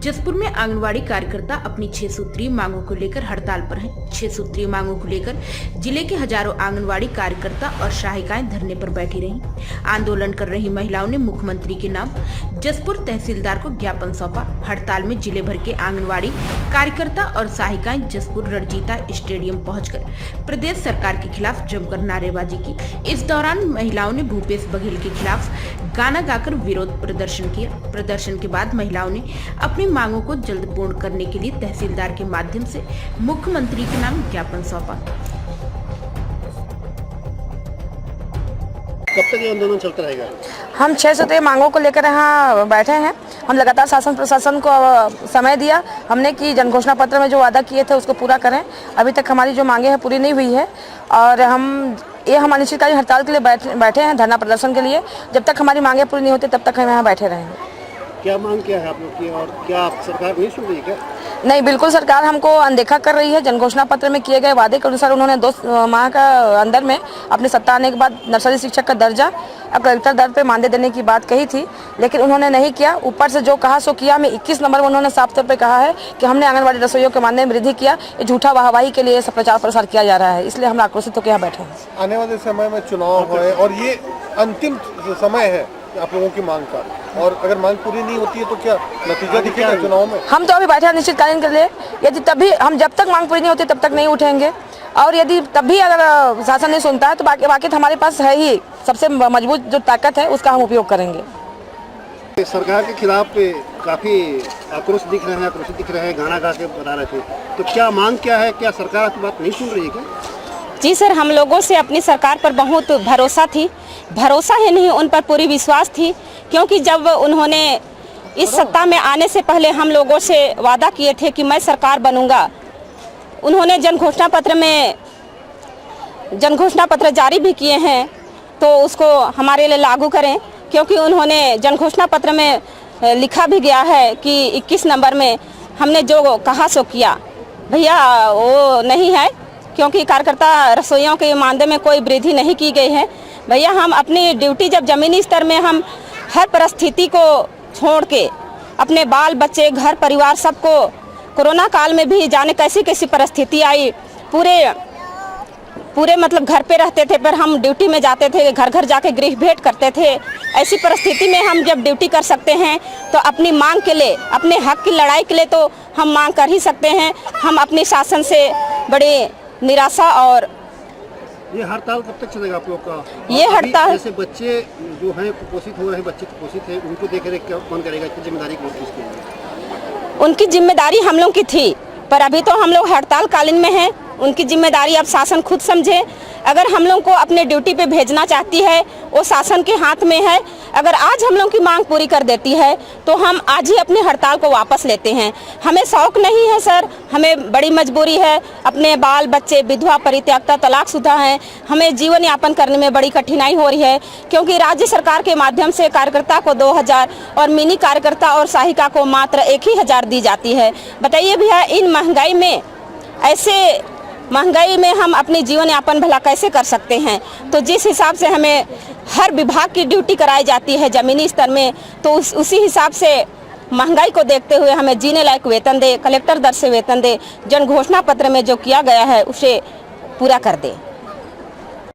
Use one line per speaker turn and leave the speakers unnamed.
जसपुर में आंगनवाड़ी कार्यकर्ता अपनी 6 सूत्रीय मांगों को लेकर हड़ताल पर हैं। 6 सूत्रीय मांगों को लेकर जिले के हजारों आंगनवाड़ी कार्यकर्ता और सहायिकाएं धरने पर बैठी रहीं। आंदोलन कर रही महिलाओं ने मुख्यमंत्री के नाम जसपुर तहसीलदार को ज्ञापन सौंपा। हड़ताल में जिले भर के आंगनवाड़ी कार्यकर्ता और सहायिकाएं जसपुर रणजीता स्टेडियम पहुंचकर प्रदेश सरकार के खिलाफ जमकर नारेबाजी की। इस दौरान महिलाओं ने भूपेश बघेल के खिलाफ गाना गाकर विरोध प्रदर्शन किया। प्रदर्शन के बाद महिलाओं ने अपनी मांगों को जल्द पूर्ण करने के लिए तहसीलदार के माध्यम से मुख्यमंत्री के नाम ज्ञापन सौंपा।
कब तक ये आंदोलन चलता रहेगा?
हम 6 सूत्रीय मांगों को लेकर यहाँ बैठे हैं। हम लगातार शासन प्रशासन को समय दिया हमने कि जन घोषणा पत्र में जो वादा किए थे उसको पूरा करें। अभी तक हमारी जो मांगे हैं पूरी नहीं हुई है और हम अनिश्चितकालीन हड़ताल के लिए बैठे हैं, धरना प्रदर्शन के लिए। जब तक हमारी मांगे पूरी नहीं होती तब तक हम यहाँ बैठे रहेंगे।
क्या मांग क्या है आप लोग की और क्या सरकार नहीं सुन रही है क्या?
नहीं, बिल्कुल सरकार हमको अनदेखा कर रही है। जन घोषणा पत्र में किए गए वादे के अनुसार उन्होंने 2 माह का अंदर में अपने सत्ता आने के बाद नर्सरी शिक्षक का दर्जा और कलेक्टर दर पे मानदेय देने की बात कही थी, लेकिन उन्होंने नहीं किया। ऊपर से जो कहा सो किया। में 21 नंबर में उन्होंने साफ तौर पे कहा है कि हमने आंगनबाड़ी रसोइयों के मानदेय में वृद्धि किया। ये झूठा वाहवाही के लिए प्रचार प्रसार किया जा रहा है, इसलिए हम आक्रोशित होकर यहाँ बैठे हैं।
आने वाले समय में चुनाव है और ये अंतिम समय है आप लोगों की मांग का, और अगर मांग पूरी नहीं होती है तो क्या नतीजा दिखेगा चुनाव में?
हम तो अभी बैठे हैं अनिश्चितकालीन के लिए। यदि तभी हम जब तक मांग पूरी नहीं होती तब तक नहीं उठेंगे, और यदि तब भी अगर शासन नहीं सुनता है तो बाकी तो हमारे पास है ही सबसे मजबूत जो ताकत है उसका हम उपयोग करेंगे।
सरकार के खिलाफ काफी आक्रोशित दिख रहे हैं, गाना गा के बता रहे थे, तो क्या मांग क्या है? क्या सरकार आपकी बात नहीं सुन रही है क्या?
जी सर, हम लोगों से अपनी सरकार पर बहुत भरोसा ही नहीं, उन पर पूरी विश्वास थी, क्योंकि जब उन्होंने इस सत्ता में आने से पहले हम लोगों से वादा किए थे कि मैं सरकार बनूंगा। उन्होंने जन घोषणा पत्र जारी भी किए हैं, तो उसको हमारे लिए लागू करें, क्योंकि उन्होंने जन घोषणा पत्र में लिखा भी गया है कि 21 नंबर में हमने जो कहा सो किया। भैया वो नहीं है, क्योंकि कार्यकर्ता रसोइयों के मानदेय में कोई वृद्धि नहीं की गई है। भैया हम अपनी ड्यूटी जब जमीनी स्तर में हम हर परिस्थिति को छोड़ के अपने बाल बच्चे घर परिवार सबको, कोरोना काल में भी जाने कैसी परिस्थिति आई, पूरे मतलब घर पे रहते थे, पर हम ड्यूटी में जाते थे, घर घर जाके गृह भेंट करते थे। ऐसी परिस्थिति में हम जब ड्यूटी कर सकते हैं तो अपनी मांग के लिए, अपने हक की लड़ाई के लिए तो हम मांग कर ही सकते हैं। हम अपने शासन से बड़े निराशा। और
ये हड़ताल कब तक चलेगा आप लोग का?
ये हड़ताल
जैसे बच्चे जो हैं कुपोषित हो रहे हैं, बच्चे कुपोषित हैं, उनको देख रेख कौन करेगा? इसकी जिम्मेदारी कौन किसकी है?
उनकी जिम्मेदारी हम लोग की थी, पर अभी तो हम लोग हड़ताल कालीन में हैं। उनकी जिम्मेदारी अब शासन खुद समझे। अगर हम लोग को अपने ड्यूटी पे भेजना चाहती है वो शासन के हाथ में है। अगर आज हम लोग की मांग पूरी कर देती है तो हम आज ही अपनी हड़ताल को वापस लेते हैं। हमें शौक नहीं है सर, हमें बड़ी मजबूरी है। अपने बाल बच्चे, विधवा, परित्यक्ता, तलाकशुदा हैं। हमें जीवन यापन करने में बड़ी कठिनाई हो रही है, क्योंकि राज्य सरकार के माध्यम से कार्यकर्ता को 2000 और मिनी कार्यकर्ता और सहायिका को मात्र 1000 दी जाती है। बताइए भैया, इन महंगाई में हम अपनी जीवन यापन भला कैसे कर सकते हैं? तो जिस हिसाब से हमें हर विभाग की ड्यूटी कराई जाती है जमीनी स्तर में, तो उसी हिसाब से महंगाई को देखते हुए हमें जीने लायक वेतन दे, कलेक्टर दर से वेतन दे, जन घोषणा पत्र में जो किया गया है उसे पूरा कर दे।